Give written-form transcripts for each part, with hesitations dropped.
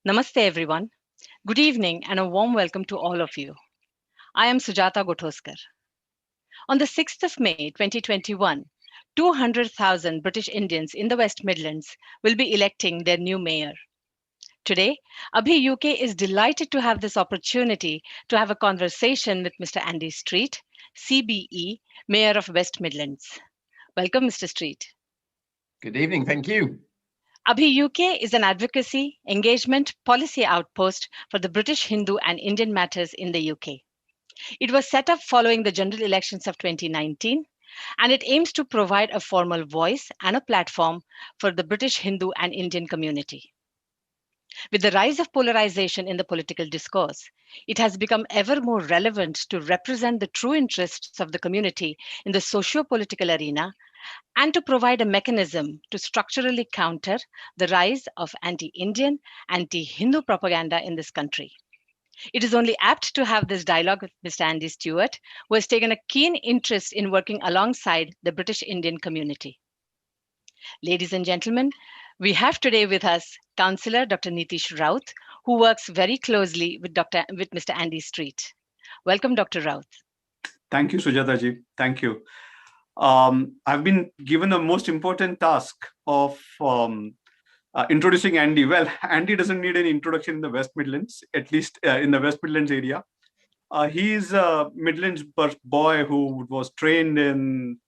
Namaste, everyone. Good evening and a warm welcome to all of you. I am Sujata Gothoskar. On the 6th of May 2021, 200,000 British Indians in the West Midlands will be electing their new mayor. Today, ABHI UK is delighted to have this opportunity to have a conversation with Mr. Andy Street, CBE, Mayor of West Midlands. Welcome, Mr. Street. Good evening, thank you. ABHI UK is an advocacy, engagement, policy outpost for the British Hindu and Indian matters in the UK. It was set up following the general elections of 2019, and it aims to provide a formal voice and a platform for the British Hindu and Indian community. With the rise of polarization in the political discourse, it has become ever more relevant to represent the true interests of the community in the socio-political arena and to provide a mechanism to structurally counter the rise of anti-Indian, anti-Hindu propaganda in this country. It is only apt to have this dialogue with Mr. Andy Stewart, who has taken a keen interest in working alongside the British Indian community. Ladies and gentlemen, we have today with us Councillor Dr. Nitish Raut, who works very closely with Mr. Andy Street. Welcome, Dr. Raut. Thank you, Sujata ji. Thank you. I've been given the most important task of introducing Andy. Well, Andy doesn't need any introduction in the West Midlands, at least in the West Midlands area. He's a Midlands boy who was trained in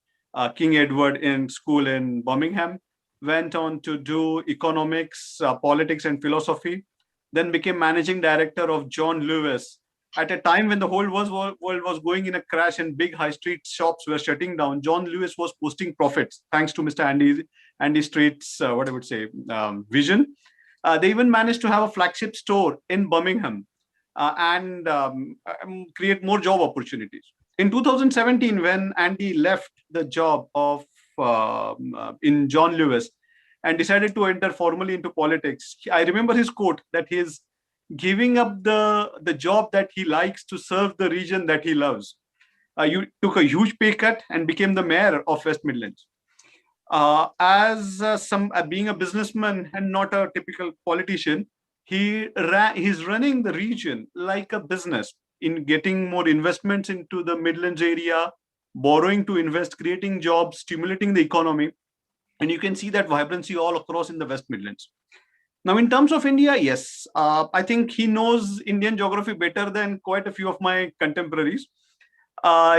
King Edward in school in Birmingham, went on to do economics, politics and philosophy, then became managing director of John Lewis. At a time when the whole world was going in a crash and big high street shops were shutting down, John Lewis was posting profits thanks to Mr. Andy Street's, vision. They even managed to have a flagship store in Birmingham and create more job opportunities. In 2017, when Andy left the job of in John Lewis and decided to enter formally into politics, I remember his quote that he is giving up the job that he likes to serve the region that he loves. You took a huge pay cut and became the mayor of West Midlands. Being a businessman and not a typical politician, he's running the region like a business in getting more investments into the Midlands area, borrowing to invest, creating jobs, stimulating the economy. And you can see that vibrancy all across in the West Midlands. Now, in terms of India, yes, I think he knows Indian geography better than quite a few of my contemporaries.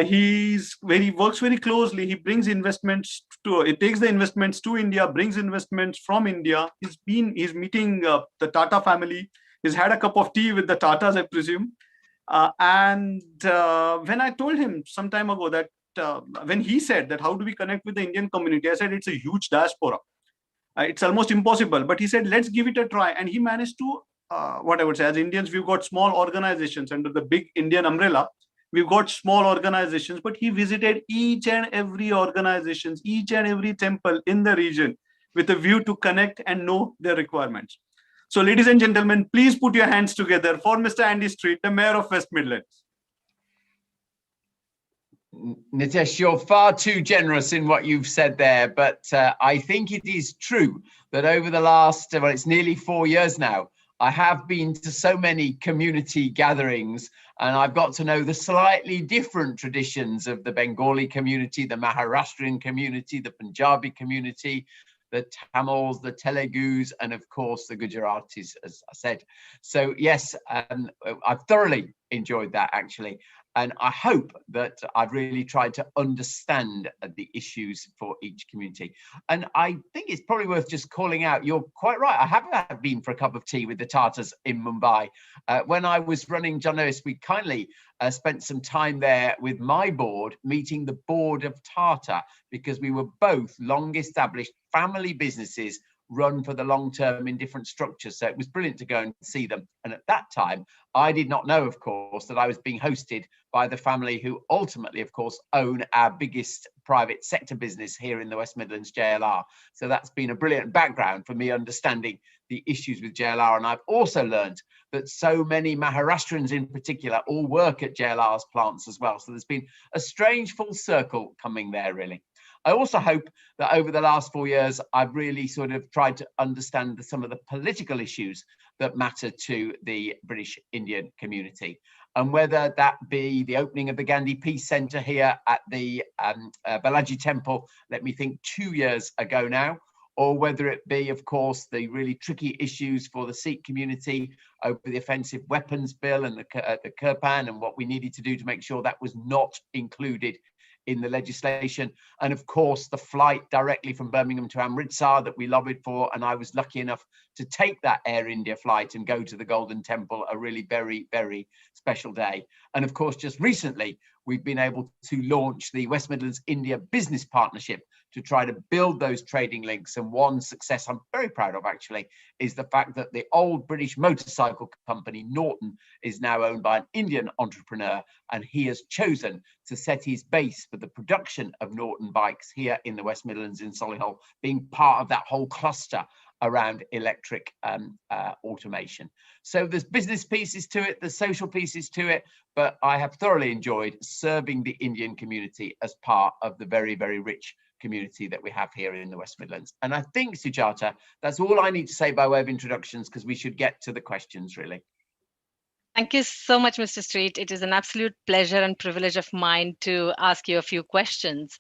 He works very closely. He brings investments it takes the investments to India, brings investments from India. He's meeting the Tata family. He's had a cup of tea with the Tatas, I presume. When I told him some time ago that when he said that how do we connect with the Indian community, I said it's a huge diaspora. It's almost impossible, but he said, let's give it a try. And he managed to, as Indians, we've got small organizations under the big Indian umbrella. We've got small organizations, but he visited each and every organizations, each and every temple in the region with a view to connect and know their requirements. So ladies and gentlemen, please put your hands together for Mr. Andy Street, the Mayor of West Midlands. Nitesh, you're far too generous in what you've said there, but I think it is true that over the last, it's nearly 4 years now, I have been to so many community gatherings and I've got to know the slightly different traditions of the Bengali community, the Maharashtrian community, the Punjabi community, the Tamils, the Telugus, and of course the Gujaratis, as I said. So yes, I've thoroughly enjoyed that actually. And I hope that I've really tried to understand the issues for each community. And I think it's probably worth just calling out, you're quite right, I have been for a cup of tea with the Tatas in Mumbai. When I was running John Lewis, we kindly spent some time there with my board, meeting the board of Tata, because we were both long-established family businesses run for the long term in different structures. So it was brilliant to go and see them. And at that time, I did not know, of course, that I was being hosted by the family who ultimately, of course, own our biggest private sector business here in the West Midlands, JLR. So that's been a brilliant background for me understanding the issues with JLR. And I've also learned that so many Maharashtrians in particular all work at JLR's plants as well. So there's been a strange full circle coming there, really. I also hope that over the last 4 years, I've really sort of tried to understand some of the political issues that matter to the British Indian community. And whether that be the opening of the Gandhi Peace Centre here at the Balaji Temple, let me think, 2 years ago now, or whether it be, of course, the really tricky issues for the Sikh community over the offensive weapons bill and the Kirpan and what we needed to do to make sure that was not included in the legislation. And of course, the flight directly from Birmingham to Amritsar that we lobbied for. And I was lucky enough to take that Air India flight and go to the Golden Temple, a really very, very special day. And of course, just recently, we've been able to launch the West Midlands India Business Partnership to try to build those trading links. And one success I'm very proud of, actually, is the fact that the old British motorcycle company Norton is now owned by an Indian entrepreneur, and he has chosen to set his base for the production of Norton bikes here in the West Midlands in Solihull, being part of that whole cluster around electric automation. So there's business pieces to it, there's social pieces to it, but I have thoroughly enjoyed serving the Indian community as part of the very, very rich community that we have here in the West Midlands. And I think, Sujata, that's all I need to say by way of introductions, because we should get to the questions, really. Thank you so much, Mr. Street. It is an absolute pleasure and privilege of mine to ask you a few questions.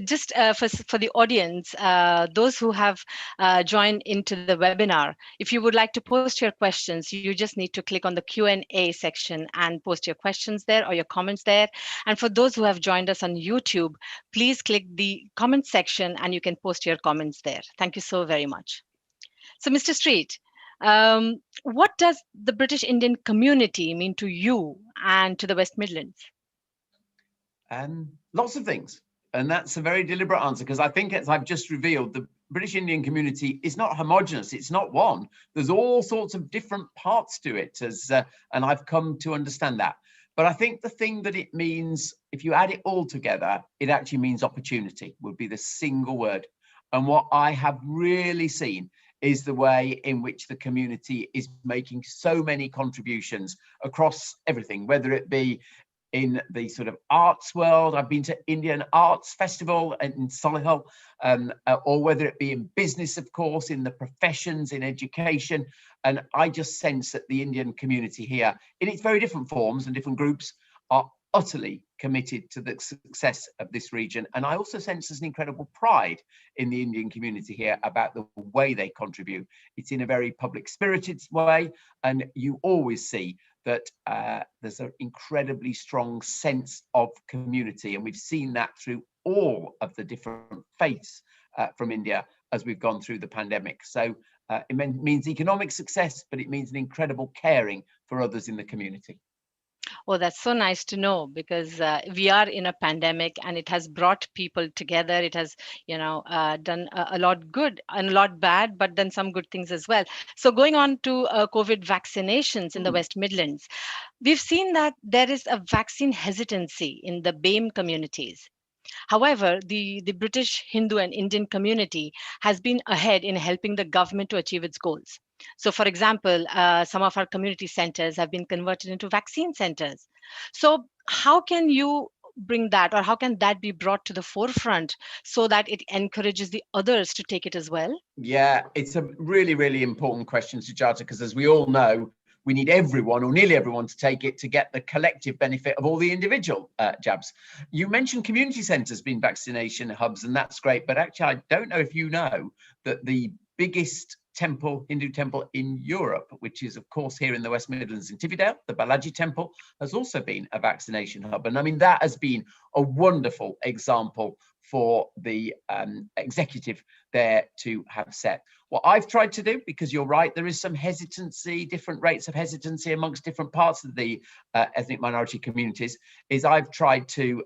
Just for the audience, those who have joined into the webinar, if you would like to post your questions, you just need to click on the Q&A section and post your questions there or your comments there. And for those who have joined us on YouTube, please click the comment section and you can post your comments there. Thank you so very much. So, Mr. Street, what does the British Indian community mean to you and to the West Midlands? Lots of things. And that's a very deliberate answer, because I think, as I've just revealed, the British Indian community is not homogenous. It's not one. There's all sorts of different parts to it, and I've come to understand that. But I think the thing that it means, if you add it all together, it actually means opportunity, would be the single word. And what I have really seen is the way in which the community is making so many contributions across everything, whether it be in the sort of arts world. I've been to Indian Arts Festival in Solihull, or whether it be in business, of course, in the professions, in education. And I just sense that the Indian community here, in its very different forms and different groups, are utterly committed to the success of this region. And I also sense there's an incredible pride in the Indian community here about the way they contribute. It's in a very public spirited way, and you always see that there's an incredibly strong sense of community, and we've seen that through all of the different faiths from India as we've gone through the pandemic. So it means economic success, but it means an incredible caring for others in the community. Oh, that's so nice to know, because we are in a pandemic and it has brought people together. It has, done a lot good and a lot bad, but then some good things as well. So going on to COVID vaccinations in the West Midlands, we've seen that there is a vaccine hesitancy in the BAME communities. However, the British Hindu and Indian community has been ahead in helping the government to achieve its goals. So, for example, some of our community centers have been converted into vaccine centers. So how can you bring that, or how can that be brought to the forefront so that it encourages the others to take it as well? Yeah, it's a really, really important question, Sujata, because as we all know, we need everyone, or nearly everyone, to take it to get the collective benefit of all the individual jabs. You mentioned community centres being vaccination hubs, and that's great. But actually, I don't know if you know that the biggest Hindu temple in Europe, which is, of course, here in the West Midlands in Tividale, the Balaji Temple, has also been a vaccination hub. And I mean, that has been a wonderful example for the executive there to have set. What I've tried to do, because you're right, there is some hesitancy, different rates of hesitancy amongst different parts of the ethnic minority communities, is I've tried to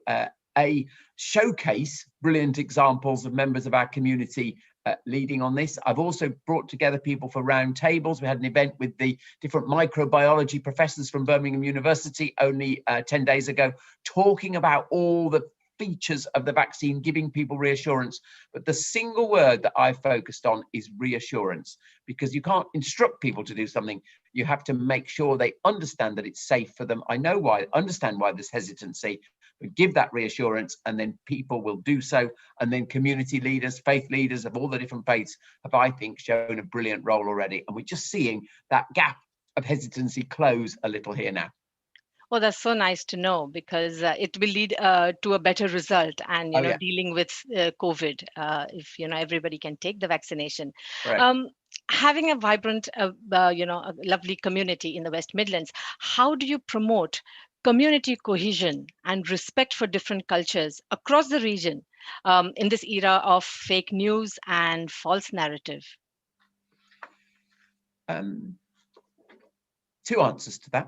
showcase brilliant examples of members of our community leading on this. I've also brought together people for round tables. We had an event with the different microbiology professors from Birmingham University only 10 days ago, talking about all the features of the vaccine, giving people reassurance. But the single word that I focused on is reassurance, because you can't instruct people to do something. You have to make sure they understand that it's safe for them. I understand why there's hesitancy, but give that reassurance, and then people will do so. And then community leaders, faith leaders of all the different faiths have, I think, shown a brilliant role already. And we're just seeing that gap of hesitancy close a little here now. Well, that's so nice to know, because it will lead to a better result, and dealing with COVID, if everybody can take the vaccination. Right. Having a vibrant, a lovely community in the West Midlands, how do you promote community cohesion and respect for different cultures across the region in this era of fake news and false narrative? Two answers to that.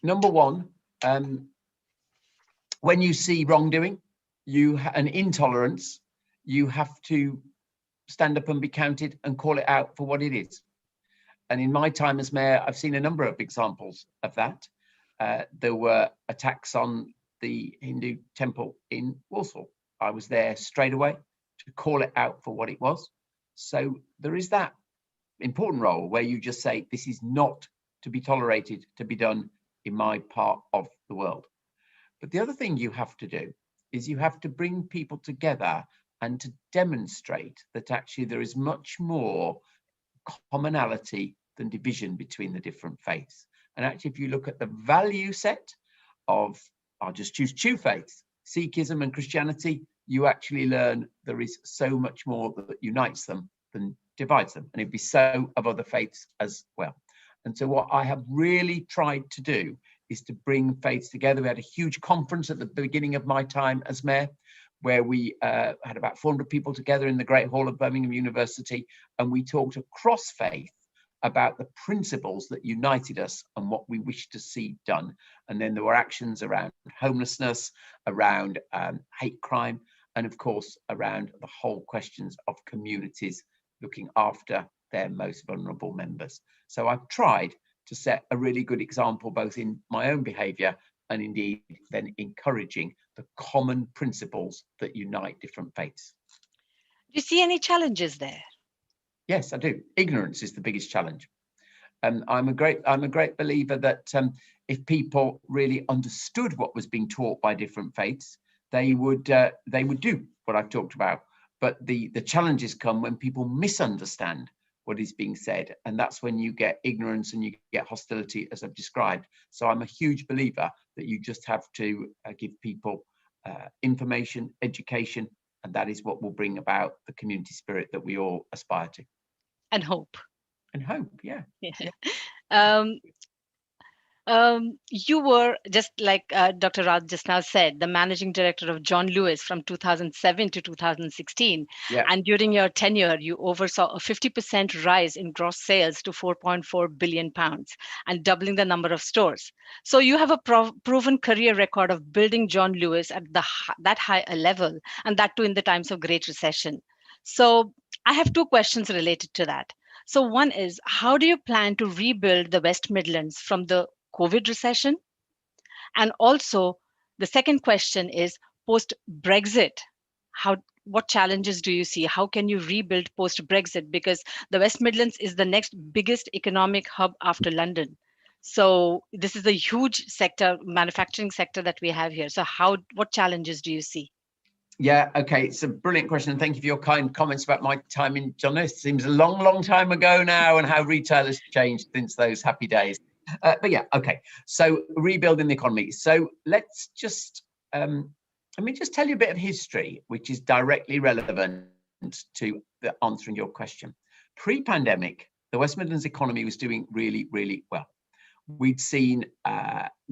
Number one, when you see wrongdoing, an intolerance, you have to stand up and be counted and call it out for what it is. And in my time as mayor, I've seen a number of examples of that. There were attacks on the Hindu temple in Walsall. I was there straight away to call it out for what it was. So there is that important role where you just say, this is not to be tolerated, to be done in my part of the world. But the other thing you have to do is you have to bring people together and to demonstrate that actually there is much more commonality than division between the different faiths. And actually, if you look at the value set of, I'll just choose two faiths, Sikhism and Christianity, you actually learn there is so much more that unites them than divides them. And it'd be so of other faiths as well. And so what I have really tried to do is to bring faiths together. We had a huge conference at the beginning of my time as mayor, where we had about 400 people together in the Great Hall of Birmingham University, and we talked across faith about the principles that united us and what we wished to see done. And then there were actions around homelessness, around hate crime, and of course around the whole questions of communities looking after their most vulnerable members. So I've tried to set a really good example, both in my own behaviour and indeed then encouraging the common principles that unite different faiths. Do you see any challenges there? Yes, I do. Ignorance is the biggest challenge. I'm a great believer that if people really understood what was being taught by different faiths, they would do what I've talked about. But the challenges come when people misunderstand what is being said, and that's when you get ignorance and you get hostility, as I've described. So I'm a huge believer that you just have to give people information, education, and that is what will bring about the community spirit that we all aspire to. And hope. And hope, yeah. You were, just like Dr. Raj just now said, the managing director of John Lewis from 2007 to 2016. Yeah. And during your tenure, you oversaw a 50% rise in gross sales to £4.4 billion and doubling the number of stores. So you have a proven career record of building John Lewis at that high a level, and that too in the times of Great Recession. So I have two questions related to that. So one is, how do you plan to rebuild the West Midlands from the COVID recession? And also, the second question is, post-Brexit, what challenges do you see? How can you rebuild post-Brexit? Because the West Midlands is the next biggest economic hub after London. So this is a huge sector, manufacturing sector that we have here. So what challenges do you see? Yeah, okay, it's a brilliant question, and thank you for your kind comments about my time in John Lewis. It seems a long, long time ago now, and how retail has changed since those happy days. But yeah, okay, so rebuilding the economy. So let's just, let me just tell you a bit of history, which is directly relevant to answering your question. Pre-pandemic, the West Midlands economy was doing really, really well. We'd seen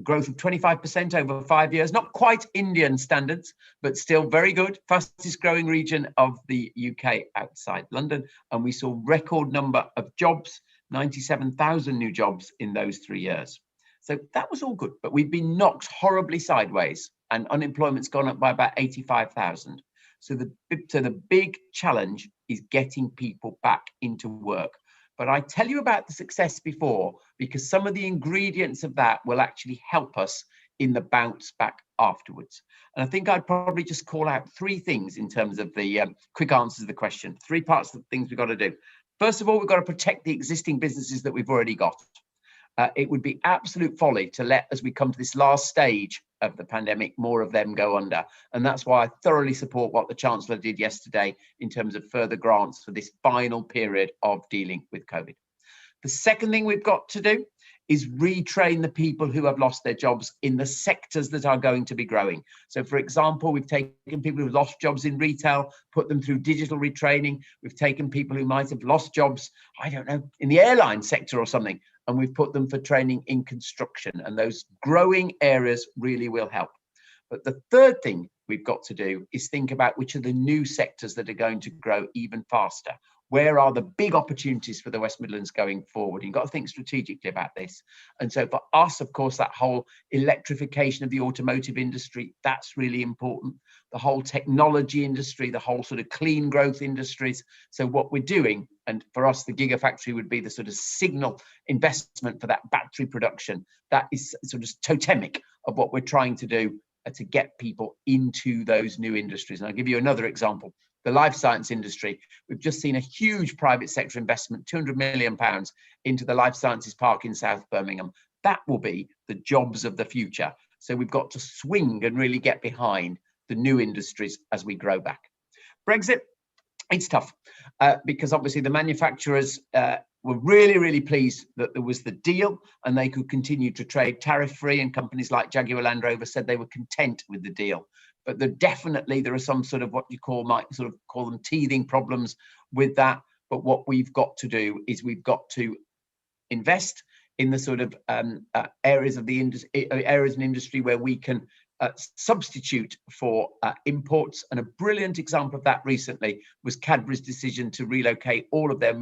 growth of 25% over 5 years, not quite Indian standards, but still very good, fastest growing region of the UK outside London. And we saw record number of jobs, 97,000 new jobs in those 3 years. So that was all good, but we've been knocked horribly sideways and unemployment's gone up by about 85,000. So the big challenge is getting people back into work. But I tell you about the success before, because some of the ingredients of that will actually help us in the bounce back afterwards. And I think I'd probably just call out three things in terms of the quick answers to the question. Three parts of the things we've got to do. First of all, we've got to protect the existing businesses that we've already got. it would be absolute folly to let, as we come to this last stage of the pandemic, more of them go under. And that's why I thoroughly support what the Chancellor did yesterday in terms of further grants for this final period of dealing with COVID. The second thing we've got to do is retrain the people who have lost their jobs in the sectors that are going to be growing. So, for example, we've taken people who've lost jobs in retail, put them through digital retraining. We've taken people who might have lost jobs, I don't know, in the airline sector or something, and we've put them for training in construction. And those growing areas really will help. But the third thing we've got to do is think about which are the new sectors that are going to grow even faster. Where are the big opportunities for the West Midlands going forward? You've got to think strategically about this. And so for us, of course, that whole electrification of the automotive industry, that's really important. The whole technology industry, the whole sort of clean growth industries. So what we're doing, and for us, the Gigafactory would be the sort of signal investment for that battery production. That is sort of totemic of what we're trying to do to get people into those new industries. And I'll give you another example. The life science industry, we've just seen a huge private sector investment, £200 million into the Life Sciences Park in South Birmingham. That will be the jobs of the future. So we've got to swing and really get behind the new industries as we grow back. Brexit, it's tough because obviously the manufacturers were really, really pleased that there was the deal and they could continue to trade tariff-free, and companies like Jaguar Land Rover said they were content with the deal. But there are some sort of what you might call them teething problems with that. But what we've got to do is we've got to invest in the sort of areas of the industry where we can substitute for imports. And a brilliant example of that recently was Cadbury's decision to relocate all of their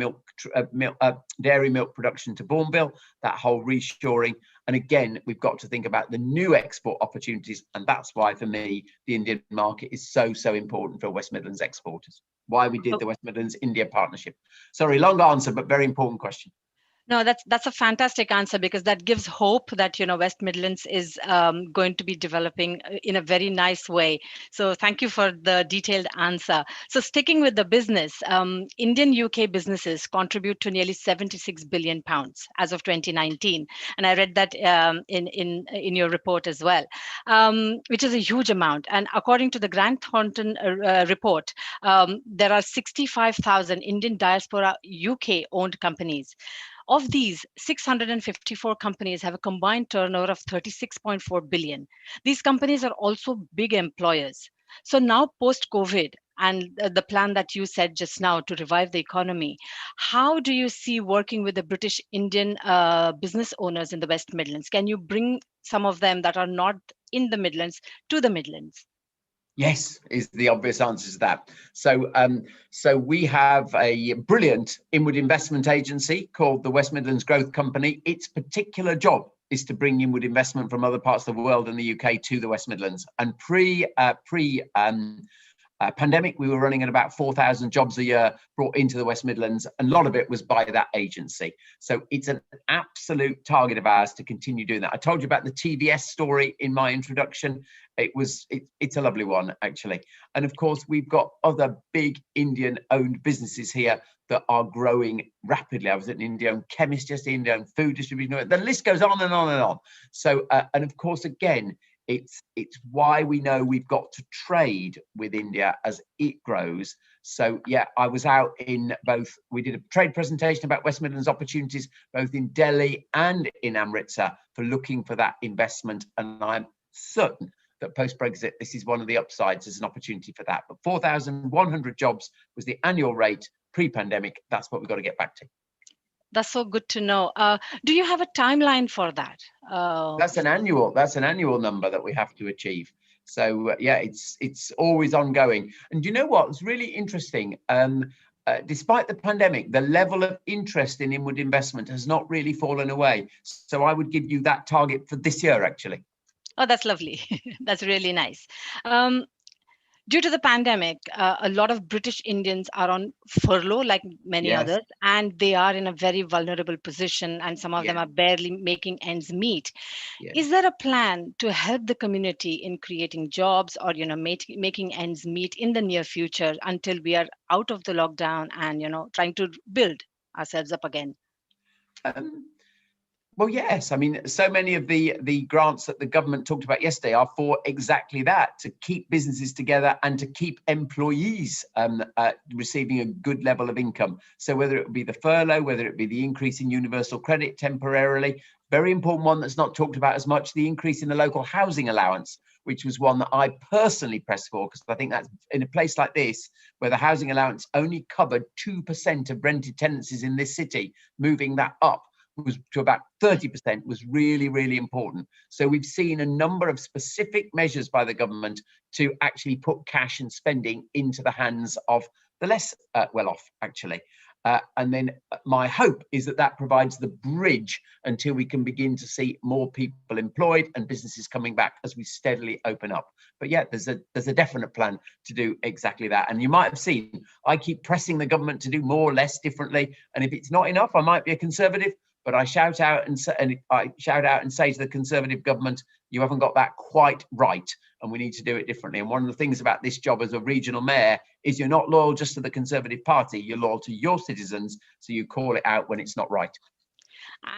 dairy milk production to Bourneville, that whole reshoring. And again, we've got to think about the new export opportunities. And that's why, for me, the Indian market is so, so important for West Midlands exporters. Why we did the West Midlands India partnership. Sorry, long answer, but very important question. No, that's a fantastic answer, because that gives hope that, West Midlands is going to be developing in a very nice way. So thank you for the detailed answer. So sticking with the business, Indian UK businesses contribute to nearly £76 billion as of 2019. And I read that in your report as well, which is a huge amount. And according to the Grant Thornton report, there are 65,000 Indian diaspora UK owned companies. Of these, 654 companies have a combined turnover of 36.4 billion. These companies are also big employers. So now post-COVID and the plan that you said just now to revive the economy, how do you see working with the British Indian business owners in the West Midlands? Can you bring some of them that are not in the Midlands to the Midlands? Yes, is the obvious answer to that. So we have a brilliant inward investment agency called the West Midlands Growth Company. Its particular job is to bring inward investment from other parts of the world and the UK to the West Midlands. And pandemic, we were running at about 4,000 jobs a year brought into the West Midlands, and a lot of it was by that agency. So it's an absolute target of ours to continue doing that. I told you about the TVS story in my introduction. It's a lovely one, actually. And of course, we've got other big Indian-owned businesses here that are growing rapidly. I was at an Indian-owned chemist, just Indian-owned food distribution. The list goes on and on and on. So, and of course, again, it's why we know we've got to trade with India as it grows. So yeah, I was out in we did a trade presentation about West Midlands opportunities, both in Delhi and in Amritsar, for looking for that investment. And I'm certain that post-Brexit, this is one of the upsides as an opportunity for that. But 4,100 jobs was the annual rate pre-pandemic. That's what we've got to get back to. That's so good to know. Do you have a timeline for that? That's an annual number that we have to achieve. So yeah, it's always ongoing. And you know what? It's really interesting. Despite the pandemic, the level of interest in inward investment has not really fallen away. So I would give you that target for this year, actually. Oh, that's lovely. That's really nice. Due to the pandemic, a lot of British Indians are on furlough, like many others, and they are in a very vulnerable position, and some of them are barely making ends meet. Is there a plan to help the community in creating jobs or, making ends meet in the near future until we are out of the lockdown and, trying to build ourselves up again? Well, yes. I mean, so many of the grants that the government talked about yesterday are for exactly that, to keep businesses together and to keep employees receiving a good level of income. So whether it be the furlough, whether it be the increase in universal credit temporarily, very important one that's not talked about as much, the increase in the local housing allowance, which was one that I personally pressed for, because I think that's in a place like this, where the housing allowance only covered 2% of rented tenancies in this city, moving that up was to about 30% was really, really important. So we've seen a number of specific measures by the government to actually put cash and spending into the hands of the less well off, actually. And then my hope is that that provides the bridge until we can begin to see more people employed and businesses coming back as we steadily open up. But yeah, there's a definite plan to do exactly that. And you might have seen, I keep pressing the government to do more, less, differently. And if it's not enough, I might be a Conservative. But I shout out and say to the Conservative government, you haven't got that quite right, and we need to do it differently. And one of the things about this job as a regional mayor is you're not loyal just to the Conservative Party, you're loyal to your citizens, so you call it out when it's not right.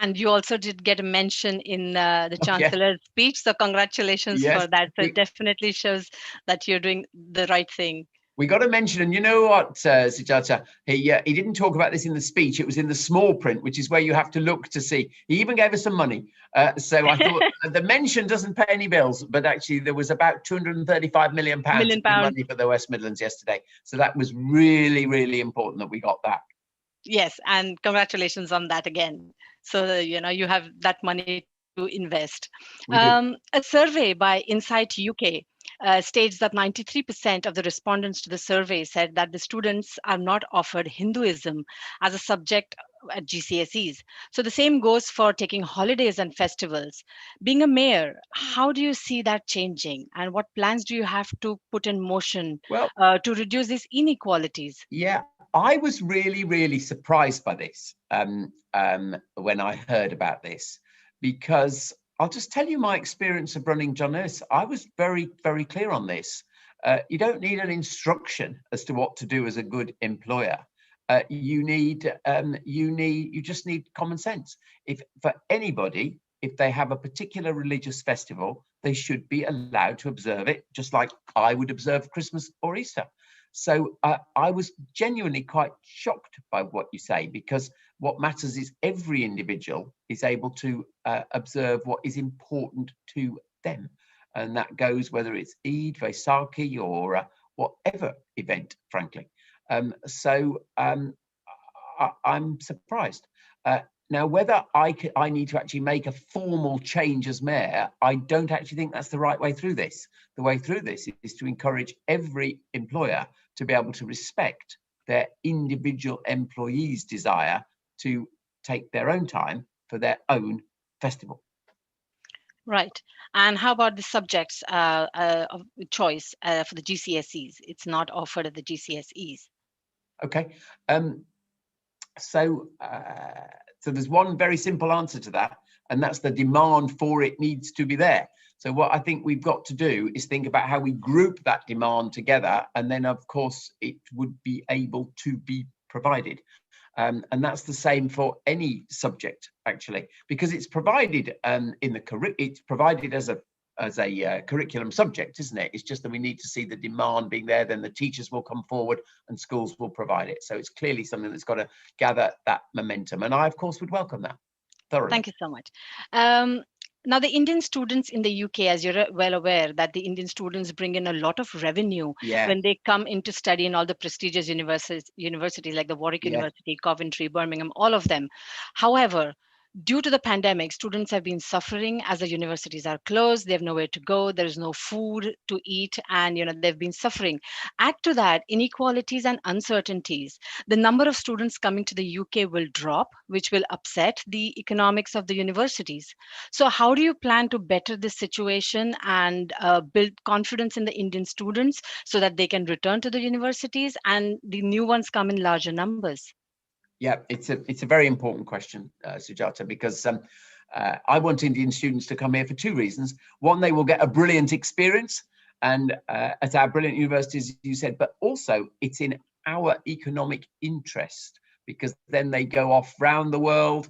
And you also did get a mention in the Chancellor's speech, so congratulations for that. So it definitely shows that you're doing the right thing. We got to mention, and you know what, Sujata, he didn't talk about this in the speech. It was in the small print, which is where you have to look to see. He even gave us some money. So I thought the mention doesn't pay any bills, but actually there was about £235 million in money for the West Midlands yesterday. So that was really, really important that we got that. Yes, and congratulations on that again. So, you have that money to invest. A survey by Insight UK states that 93% of the respondents to the survey said that the students are not offered Hinduism as a subject at GCSEs. So the same goes for taking holidays and festivals. Being a mayor, how do you see that changing? And what plans do you have to put in motion to reduce these inequalities? Yeah, I was really, really surprised by this when I heard about this, because I'll just tell you my experience of running John Lewis. I was very, very clear on this. You don't need an instruction as to what to do as a good employer. You just need common sense. If for anybody, if they have a particular religious festival, they should be allowed to observe it, just like I would observe Christmas or Easter. So I was genuinely quite shocked by what you say, because what matters is every individual is able to observe what is important to them. And that goes whether it's Eid, Vaisakhi, or whatever event, frankly. So I'm surprised. Now, whether I need to actually make a formal change as mayor, I don't actually think that's the right way through this. The way through this is to encourage every employer to be able to respect their individual employees' desire to take their own time for their own festival. Right. And how about the subjects of choice for the GCSEs? It's not offered at the GCSEs. Okay. So there's one very simple answer to that, and that's the demand for it needs to be there. So what I think we've got to do is think about how we group that demand together, and then of course it would be able to be provided. And that's the same for any subject, actually, because it's provided it's provided as a curriculum subject, isn't it? It's just that we need to see the demand being there, then the teachers will come forward and schools will provide it. So it's clearly something that's got to gather that momentum. And I, of course, would welcome that thoroughly. Thank you so much. Now, the Indian students in the UK, as you're well aware, that the Indian students bring in a lot of revenue when they come in to study in all the prestigious universities like the Warwick University, Coventry, Birmingham, all of them. However, due to the pandemic, students have been suffering as the universities are closed. They have nowhere to go. There is no food to eat, and they've been suffering. Add to that inequalities and uncertainties. The number of students coming to the UK will drop, which will upset the economics of the universities. So how do you plan to better this situation and build confidence in the Indian students so that they can return to the universities and the new ones come in larger numbers? Yeah, it's a very important question, Sujata, because I want Indian students to come here for two reasons. One, they will get a brilliant experience and at our brilliant universities, you said, but also it's in our economic interest, because then they go off round the world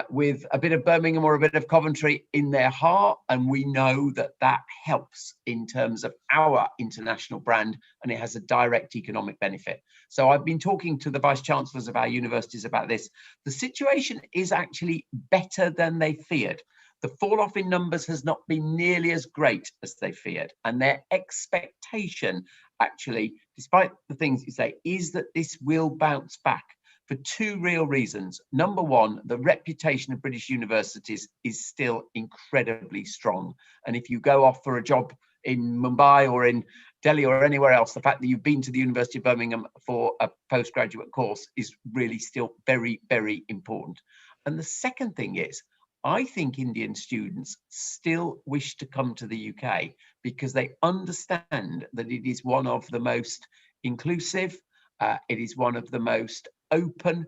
with a bit of Birmingham or a bit of Coventry in their heart. And we know that that helps in terms of our international brand, and it has a direct economic benefit. So I've been talking to the vice chancellors of our universities about this. The situation is actually better than they feared. The fall off in numbers has not been nearly as great as they feared. And their expectation, actually, despite the things you say, is that this will bounce back for two real reasons. Number one, the reputation of British universities is still incredibly strong. And if you go off for a job in Mumbai or in Delhi or anywhere else, the fact that you've been to the University of Birmingham for a postgraduate course is really still very, very important. And the second thing is, I think Indian students still wish to come to the UK because they understand that it is one of the most inclusive, it is one of the most open,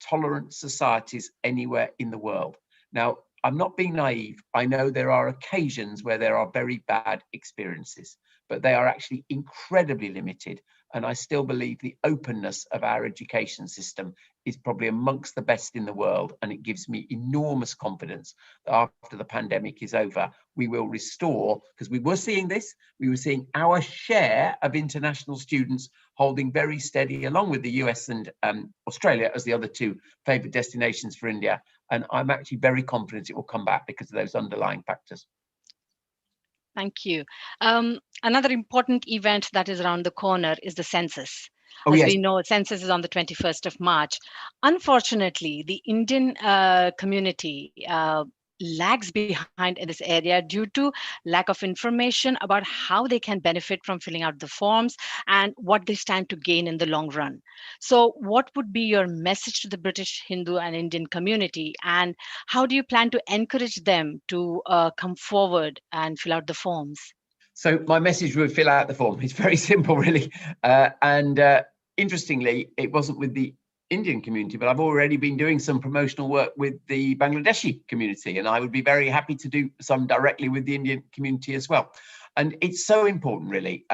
tolerant societies anywhere in the world. Now, I'm not being naive. I know there are occasions where there are very bad experiences, but they are actually incredibly limited. And I still believe the openness of our education system is probably amongst the best in the world. And it gives me enormous confidence that after the pandemic is over, we will restore, because we were seeing this, we were seeing our share of international students holding very steady, along with the US and Australia as the other two favourite destinations for India. And I'm actually very confident it will come back because of those underlying factors. Thank you. Another important event that is around the corner is the census. Oh, As yes. we know, census is on the 21st of March. Unfortunately, the Indian community lags behind in this area due to lack of information about how they can benefit from filling out the forms and what they stand to gain in the long run. So what would be your message to the British Hindu and Indian community, and how do you plan to encourage them to come forward and fill out the forms? So my message would fill out the form. It's very simple, really. Interestingly, it wasn't with the Indian community, but I've already been doing some promotional work with the Bangladeshi community, and I would be very happy to do some directly with the Indian community as well. And it's so important, really,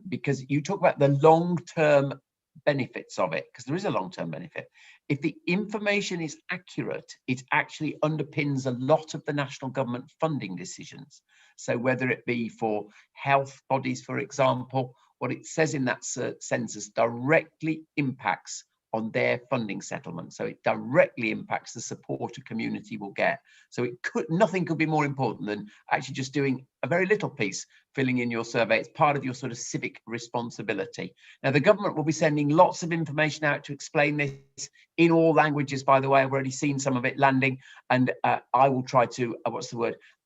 because you talk about the long-term benefits of it, because there is a long-term benefit. If the information is accurate, it actually underpins a lot of the national government funding decisions. So whether it be for health bodies, for example, what it says in that census directly impacts on their funding settlement. So it directly impacts the support a community will get. So nothing could be more important than actually just doing a very little piece, filling in your survey. It's part of your sort of civic responsibility. Now, the government will be sending lots of information out to explain this in all languages, by the way. I've already seen some of it landing, and I will try to,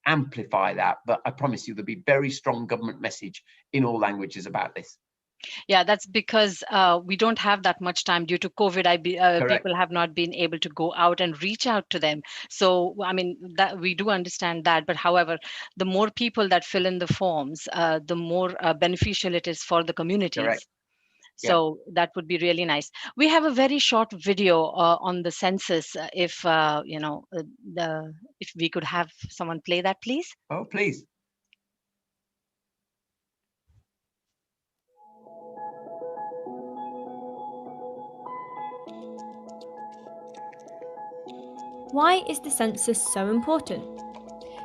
amplify that. But I promise you there'll be very strong government message in all languages about this. Yeah, that's because we don't have that much time due to COVID. People have not been able to go out and reach out to them. So, I mean, that we do understand that. But however, the more people that fill in the forms, the more beneficial it is for the communities. Correct. So that would be really nice. We have a very short video on the census. If we could have someone play that, please. Oh, please. Why is the census so important?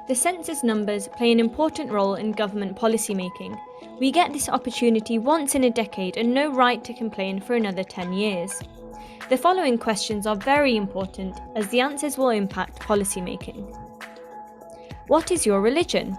The census numbers play an important role in government policy making. We get this opportunity once in a decade and no right to complain for another 10 years. The following questions are very important as the answers will impact policy making. What is your religion?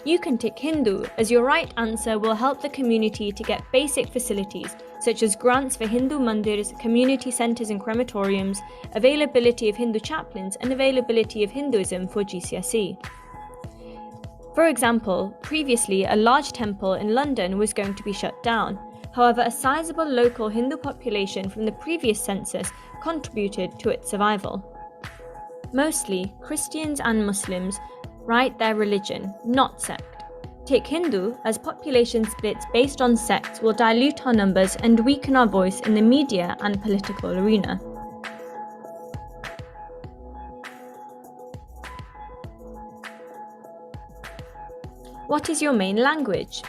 You can tick Hindu, as your right answer will help the community to get basic facilities such as grants for Hindu mandirs, community centres and crematoriums, availability of Hindu chaplains and availability of Hinduism for GCSE. For example, previously a large temple in London was going to be shut down. However, a sizable local Hindu population from the previous census contributed to its survival. Mostly, Christians and Muslims write their religion, not sect. Tick Hindu, as population splits based on sects will dilute our numbers and weaken our voice in the media and political arena. What is your main language?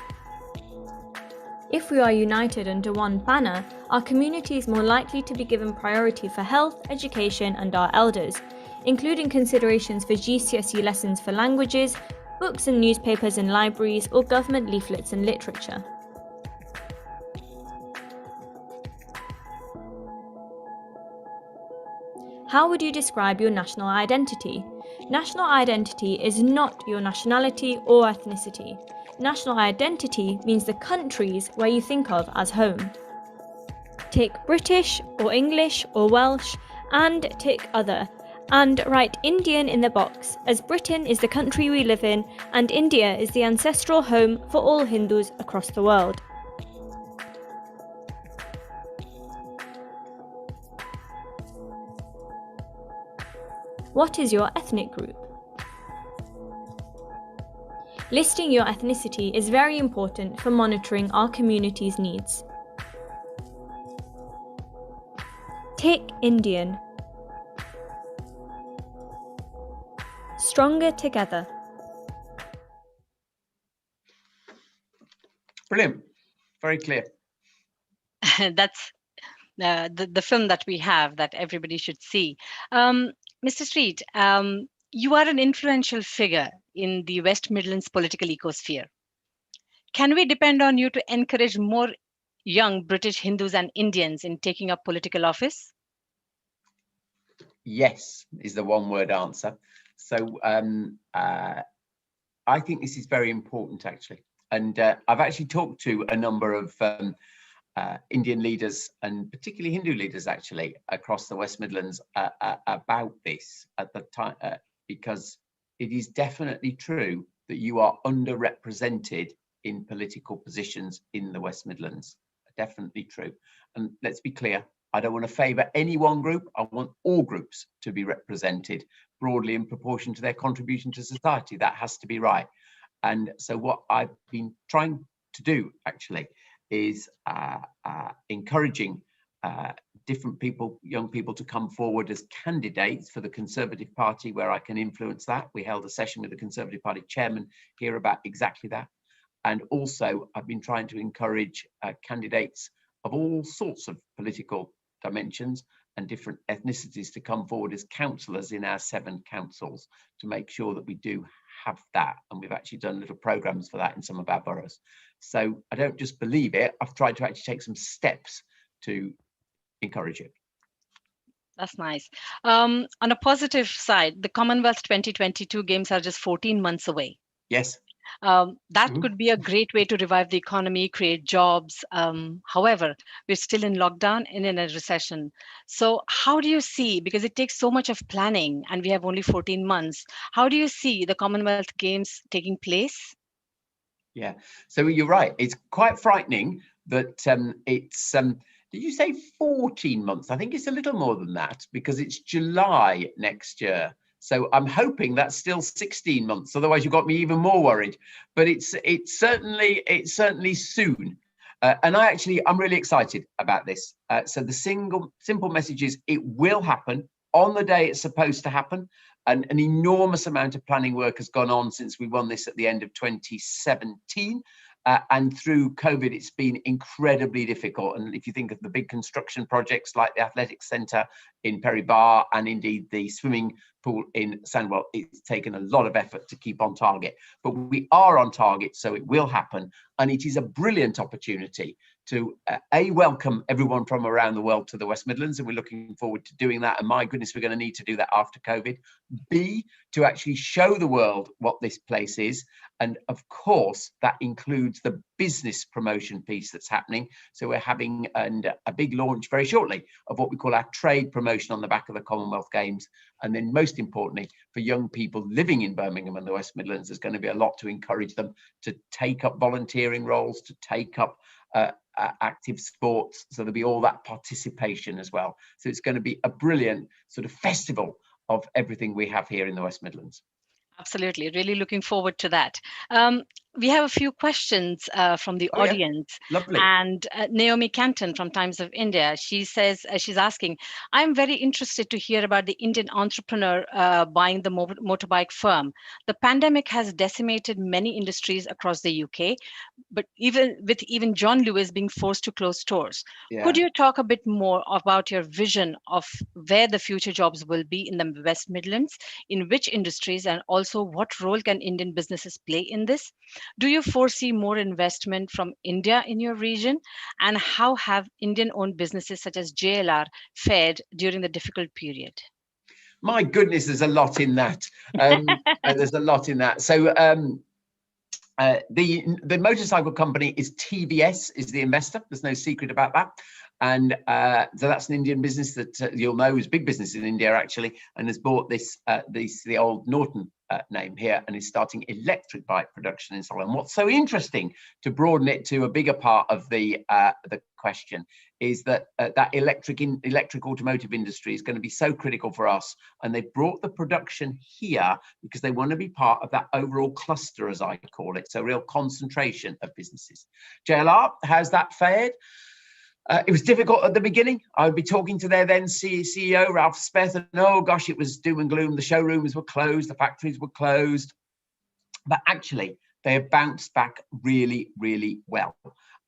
If we are united under one banner, our community is more likely to be given priority for health, education, and our elders, including considerations for GCSE lessons for languages, books and newspapers in libraries, or government leaflets and literature. How would you describe your national identity? National identity is not your nationality or ethnicity. National identity means the countries where you think of as home. Tick British or English or Welsh and tick other, and write Indian in the box, as Britain is the country we live in and India is the ancestral home for all Hindus across the world. What is your ethnic group? Listing your ethnicity is very important for monitoring our community's needs. Tick Indian. Stronger together. Brilliant. Very clear. That's the film that we have that everybody should see. Mr. Street, you are an influential figure in the West Midlands political ecosphere. Can we depend on you to encourage more young British Hindus and Indians in taking up political office? Yes, is the one-word answer. So I think this is very important, actually. And I've actually talked to a number of Indian leaders and particularly Hindu leaders, actually, across the West Midlands about this at the time, because it is definitely true that you are underrepresented in political positions in the West Midlands. Definitely true. And let's be clear, I don't want to favour any one group. I want all groups to be represented broadly in proportion to their contribution to society. That has to be right. And so what I've been trying to do, actually, is encouraging different people, young people, to come forward as candidates for the Conservative Party, where I can influence that. We held a session with the Conservative Party chairman here about exactly that. And also, I've been trying to encourage candidates of all sorts of political dimensions and different ethnicities to come forward as councillors in our 7 councils to make sure that we do have that. And we've actually done little programmes for that in some of our boroughs. So I don't just believe it, I've tried to actually take some steps to encourage it. That's nice. On a positive side, the Commonwealth 2022 Games are just 14 months away. Yes. That could be a great way to revive the economy, create jobs. However, we're still in lockdown and in a recession. So how do you see, because it takes so much of planning and we have only 14 months, how do you see the Commonwealth Games taking place? Yeah, so you're right. It's quite frightening that it's, did you say 14 months? I think it's a little more than that because it's July next year. So I'm hoping that's still 16 months. Otherwise, you got me even more worried. But it's certainly soon. And I'm really excited about this. So the simple message is it will happen on the day it's supposed to happen. And an enormous amount of planning work has gone on since we won this at the end of 2017. And through COVID, it's been incredibly difficult. And if you think of the big construction projects like the Athletics Centre in Perry Bar and indeed the swimming pool in Sandwell, it's taken a lot of effort to keep on target. But we are on target, so it will happen. And it is a brilliant opportunity to welcome everyone from around the world to the West Midlands, and we're looking forward to doing that. And my goodness, we're going to need to do that after COVID. B, to actually show the world what this place is. And of course, that includes the business promotion piece that's happening. So we're having a big launch very shortly of what we call our trade promotion on the back of the Commonwealth Games. And then most importantly, for young people living in Birmingham and the West Midlands, there's going to be a lot to encourage them to take up volunteering roles, to take up active sports. So there'll be all that participation as well. So it's going to be a brilliant sort of festival of everything we have here in the West Midlands. Absolutely. Really looking forward to that. We have a few questions from the Oh, yeah. audience. Lovely. And Naomi Canton from Times of India, she says, she's asking, I'm very interested to hear about the Indian entrepreneur buying the motorbike firm. The pandemic has decimated many industries across the UK, but even John Lewis being forced to close stores. Could Yeah. you talk a bit more about your vision of where the future jobs will be in the West Midlands, in which industries, and also what role can Indian businesses play in this? Do you foresee more investment from India in your region? And how have Indian owned businesses such as JLR fared during the difficult period? My goodness, there's a lot in that. There's a lot in that. So the motorcycle company is TVS, is the investor. There's no secret about that. And so that's an Indian business that you'll know is big business in India, actually, and has bought the old Norton name here, and is starting electric bike production in Solomon. What's so interesting, to broaden it to a bigger part of the question, is that that electric automotive industry is going to be so critical for us, and they brought the production here because they want to be part of that overall cluster, as I call it, so real concentration of businesses. JLR, how's that fared? It was difficult at the beginning. I would be talking to their then CEO, Ralph Speth, and oh gosh, it was doom and gloom. The showrooms were closed, the factories were closed. But actually, they have bounced back really, really well.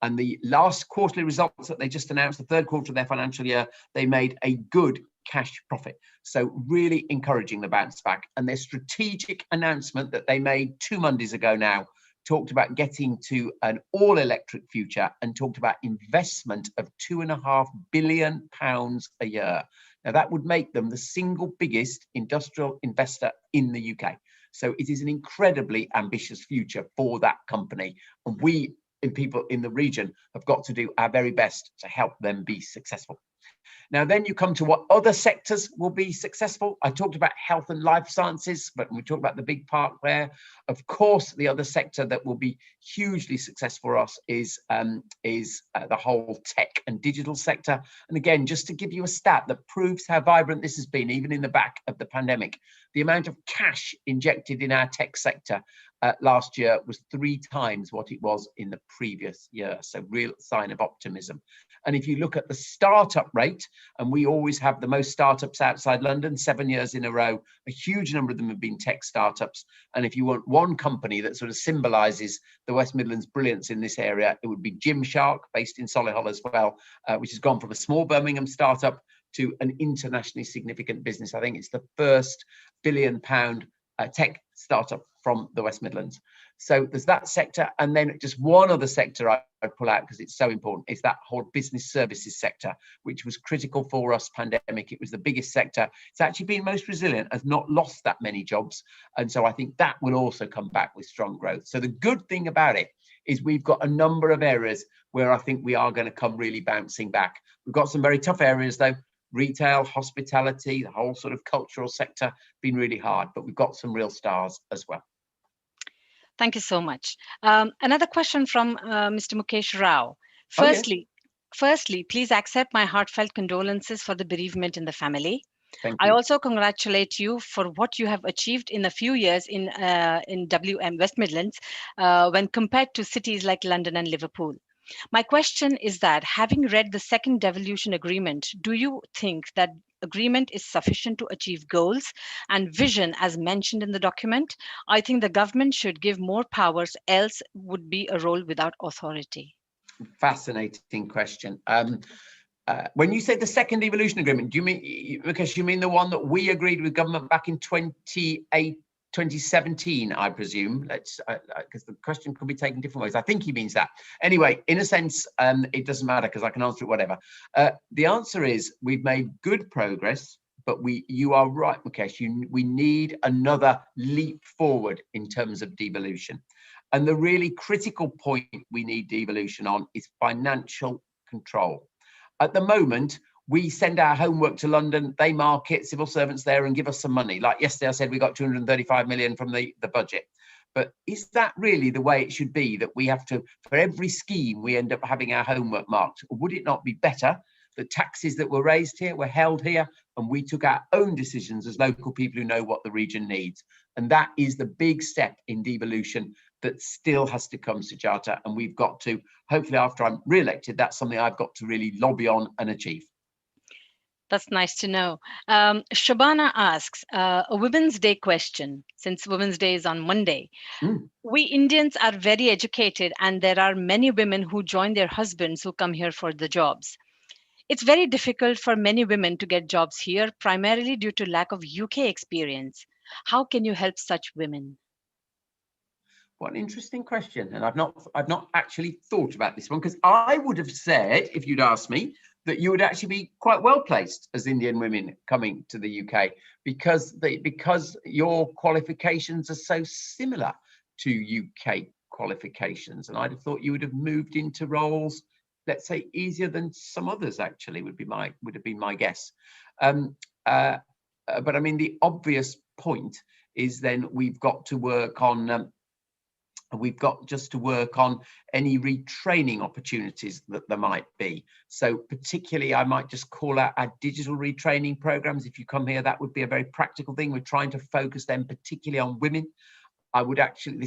And the last quarterly results that they just announced, the third quarter of their financial year, they made a good cash profit. So really encouraging the bounce back. And their strategic announcement that they made 2 Mondays ago now talked about getting to an all-electric future and talked about investment of £2.5 billion a year. Now, that would make them the single biggest industrial investor in the UK. So it is an incredibly ambitious future for that company. And we, people in the region, have got to do our very best to help them be successful. Now, then you come to what other sectors will be successful. I talked about health and life sciences, but we talked about the big part there. Of course, the other sector that will be hugely successful for us is the whole tech and digital sector. And again, just to give you a stat that proves how vibrant this has been, even in the back of the pandemic, the amount of cash injected in our tech sector last year was 3 times what it was in the previous year. So real sign of optimism. And if you look at the startup rate, and we always have the most startups outside London, 7 years in a row, a huge number of them have been tech startups. And if you want one company that sort of symbolises the West Midlands brilliance in this area, it would be Gymshark, based in Solihull as well, which has gone from a small Birmingham startup to an internationally significant business. I think it's the first £1 billion tech startup from the West Midlands. So there's that sector. And then just one other sector I'd pull out because it's so important is that whole business services sector, which was critical for us pandemic. It was the biggest sector. It's actually been most resilient, has not lost that many jobs. And so I think that will also come back with strong growth. So the good thing about it is we've got a number of areas where I think we are going to come really bouncing back. We've got some very tough areas though. Retail, hospitality, the whole sort of cultural sector been really hard, but we've got some real stars as well. Thank you so much. Another question from Mr. Mukesh Rao. Firstly, please accept my heartfelt condolences for the bereavement in the family. Thank you. I also congratulate you for what you have achieved in a few years in WM West Midlands when compared to cities like London and Liverpool. My question is that, having read the second devolution agreement, do you think that agreement is sufficient to achieve goals and vision as mentioned in the document? I think the government should give more powers, else would be a role without authority. Fascinating question. When you say the second devolution agreement, do you mean, because you mean the one that we agreed with government back in 2017, I presume? Let's, because the question could be taken different ways. I think he means that. Anyway, in a sense, it doesn't matter because I can answer it whatever. The answer is we've made good progress, but you are right, Mukesh. We need another leap forward in terms of devolution. And the really critical point we need devolution on is financial control. At the moment, we send our homework to London, they mark it, civil servants there, and give us some money. Like yesterday, I said we got 235 million from the budget. But is that really the way it should be, that we have to, for every scheme, we end up having our homework marked? Or would it not be better that taxes that were raised here were held here, and we took our own decisions as local people who know what the region needs? And that is the big step in devolution that still has to come, Sujata, and we've got to, hopefully after I'm re-elected, that's something I've got to really lobby on and achieve. That's nice to know. Shabana asks a Women's Day question, since Women's Day is on Monday. We Indians are very educated, and there are many women who join their husbands who come here for the jobs. It's very difficult for many women to get jobs here, primarily due to lack of UK experience. How can you help such women? What an interesting question, and I've not actually thought about this one, because I would have said, if you'd asked me, that you would actually be quite well placed as Indian women coming to the UK, because your qualifications are so similar to UK qualifications, and I'd have thought you would have moved into roles, let's say, easier than some others. Actually, would have been my guess. But I mean, the obvious point is then we've got to work on. We've got just to work on any retraining opportunities that there might be. So particularly, I might just call out our digital retraining programs. If you come here, that would be a very practical thing. We're trying to focus them particularly on women. I would actually,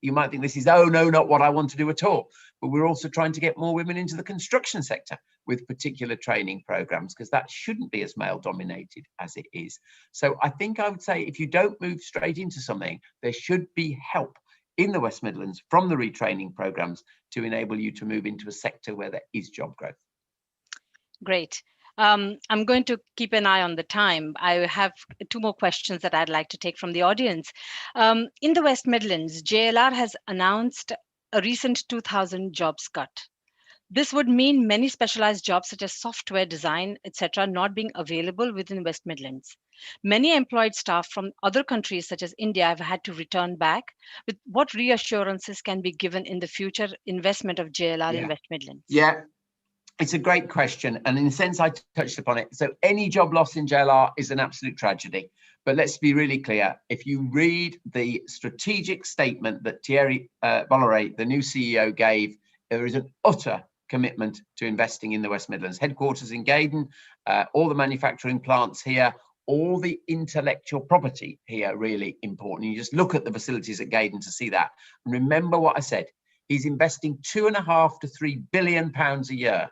you might think this is, oh no, not what I want to do at all. But we're also trying to get more women into the construction sector with particular training programs, because that shouldn't be as male dominated as it is. So I think I would say, if you don't move straight into something, there should be help in the West Midlands from the retraining programs to enable you to move into a sector where there is job growth. Great. I'm going to keep an eye on the time. I have 2 more questions that I'd like to take from the audience. In the West Midlands, JLR has announced a recent 2,000 jobs cut. This would mean many specialized jobs such as software design, etc., not being available within West Midlands. Many employed staff from other countries such as India have had to return back. With what reassurances can be given in the future investment of JLR in West Midlands? Yeah, it's a great question. And in a sense, I touched upon it. So any job loss in JLR is an absolute tragedy. But let's be really clear. If you read the strategic statement that Thierry Bolloré, the new CEO, gave, there is an utter commitment to investing in the West Midlands. Headquarters in Gaydon, all the manufacturing plants here, all the intellectual property here, really important. You just look at the facilities at Gaydon to see that. And remember what I said, he's investing £2.5 to £3 billion a year.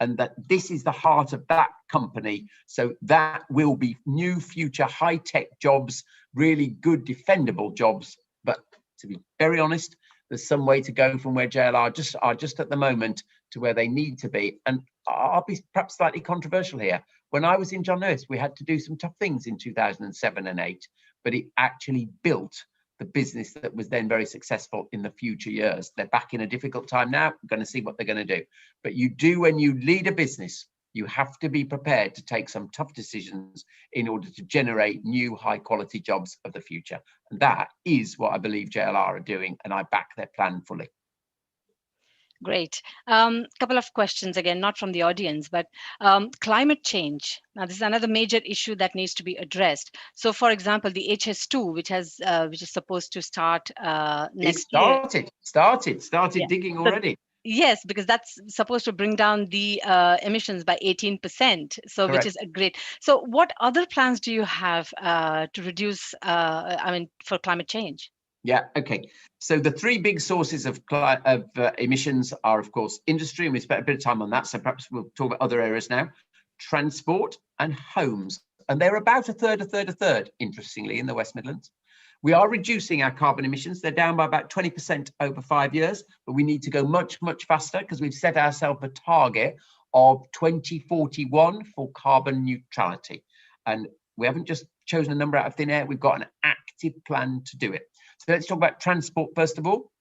And that this is the heart of that company. So that will be new future high-tech jobs, really good defendable jobs. But to be very honest, there's some way to go from where JLR are just at the moment to where they need to be. And I'll be perhaps slightly controversial here. When I was in John Lewis, we had to do some tough things in 2007 and 8, but it actually built the business that was then very successful in the future years. They're back in a difficult time now. We're going to see what they're going to do. But you do, when you lead a business, you have to be prepared to take some tough decisions in order to generate new high quality jobs of the future. And that is what I believe JLR are doing, and I back their plan fully. Great. Couple of questions again, not from the audience, but climate change. Now, this is another major issue that needs to be addressed. So, for example, the HS2, which is supposed to start next year. Started digging already. Yes, because that's supposed to bring down the emissions by 18%. So, Correct. Which is great. So, what other plans do you have to reduce? For climate change? Yeah, okay. So the 3 big sources of emissions are, of course, industry, and we spent a bit of time on that, so perhaps we'll talk about other areas now, transport and homes. And they're about a third, interestingly, in the West Midlands. We are reducing our carbon emissions. They're down by about 20% over 5 years, but we need to go much, much faster because we've set ourselves a target of 2041 for carbon neutrality. And we haven't just chosen a number out of thin air, we've got an active plan to do it. So let's talk about transport first of all.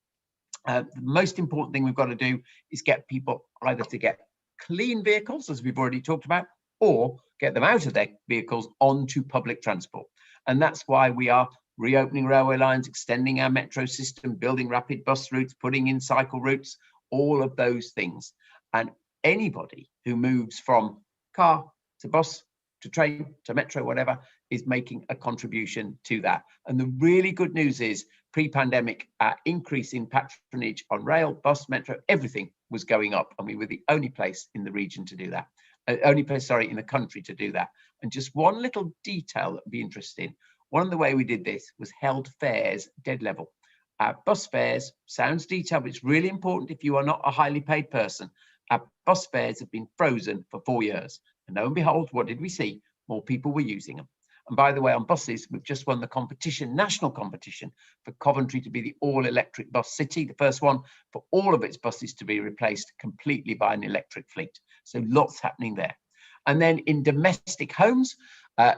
The most important thing we've got to do is get people either to get clean vehicles, as we've already talked about, or get them out of their vehicles onto public transport. And that's why we are reopening railway lines, extending our metro system, building rapid bus routes, putting in cycle routes, all of those things. And anybody who moves from car to bus to train to metro, whatever, is making a contribution to that. And the really good news is, pre-pandemic, our increase in patronage on rail, bus, metro, everything was going up, and we were the only place in the region to do that. In the country to do that. And just one little detail that would be interesting. One of the way we did this was held fares dead level. our bus fares, sounds detailed, but it's really important if you are not a highly paid person. Our bus fares have been frozen for 4 years. And lo and behold, what did we see? More people were using them. And by the way, on buses, we've just won the competition, national competition, for Coventry to be the all-electric bus city, the first one for all of its buses to be replaced completely by an electric fleet. So lots happening there. And then in domestic homes,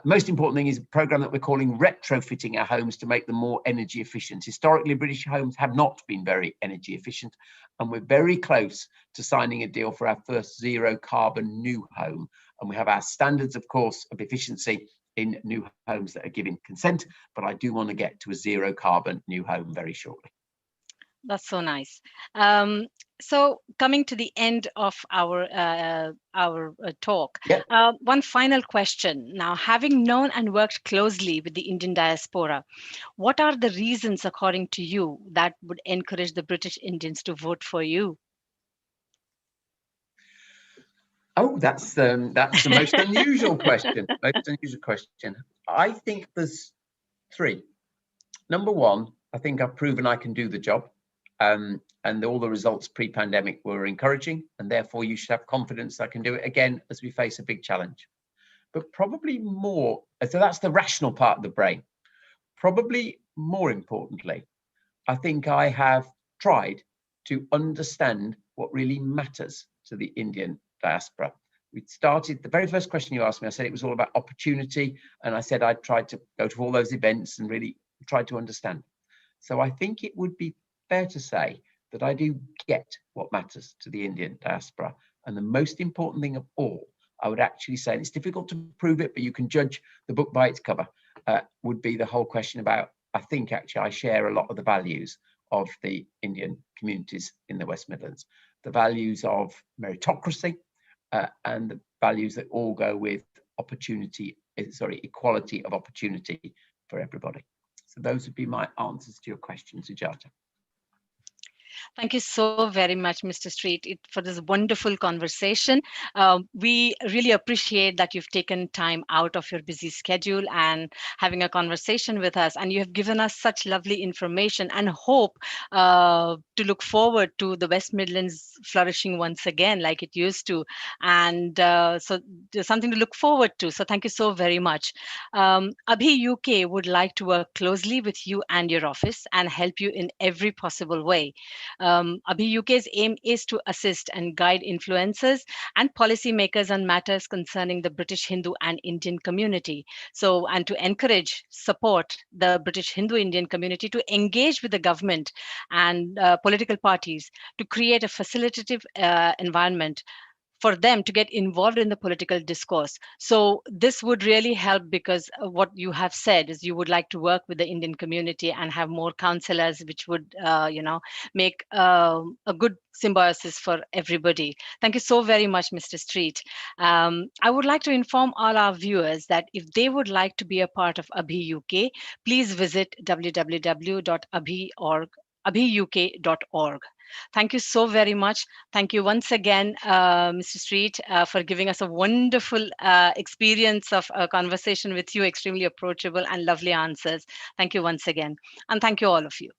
most important thing is a program that we're calling retrofitting our homes to make them more energy efficient. Historically, British homes have not been very energy efficient, and we're very close to signing a deal for our first zero carbon new home. And we have our standards, of course, of efficiency in new homes that are giving consent, but I do want to get to a zero carbon new home very shortly. That's so nice. So coming to the end of our talk, Yeah. one final question. Now, having known and worked closely with the Indian diaspora, what are the reasons, according to you, that would encourage the British Indians to vote for you? Oh, that's the most unusual question. Most unusual question. I think there's 3. Number 1, I think I've proven I can do the job. And all the results pre-pandemic were encouraging, and therefore you should have confidence I can do it again as we face a big challenge. But probably more, so that's the rational part of the brain. Probably more importantly, I think I have tried to understand what really matters to the Indian diaspora. We started, the very first question you asked me, I said it was all about opportunity, and I said I'd tried to go to all those events and really tried to understand. So I think it would be fair to say that I do get what matters to the Indian diaspora. And the most important thing of all, I would actually say, and it's difficult to prove it, but you can judge the book by its cover, would be the whole question about, I think actually I share a lot of the values of the Indian communities in the West Midlands. The values of meritocracy and the values that all go with equality of opportunity for everybody. So those would be my answers to your question, Sujata. Thank you so very much, Mr. Street, for this wonderful conversation. We really appreciate that you've taken time out of your busy schedule and having a conversation with us. And you have given us such lovely information and hope to look forward to the West Midlands flourishing once again, like it used to. And so there's something to look forward to. So thank you so very much. ABHI UK would like to work closely with you and your office and help you in every possible way. ABHI UK's aim is to assist and guide influencers and policymakers on matters concerning the British Hindu and Indian community. So, and to encourage, support the British Hindu Indian community to engage with the government and political parties to create a facilitative environment for them to get involved in the political discourse. So this would really help, because what you have said is you would like to work with the Indian community and have more councillors, which would, make a good symbiosis for everybody. Thank you so very much, Mr. Street. I would like to inform all our viewers that if they would like to be a part of ABHI UK, please visit www.abhiuk.org. Thank you so very much. Thank you once again, Mr. Street, for giving us a wonderful experience of a conversation with you, extremely approachable and lovely answers. Thank you once again. And thank you all of you.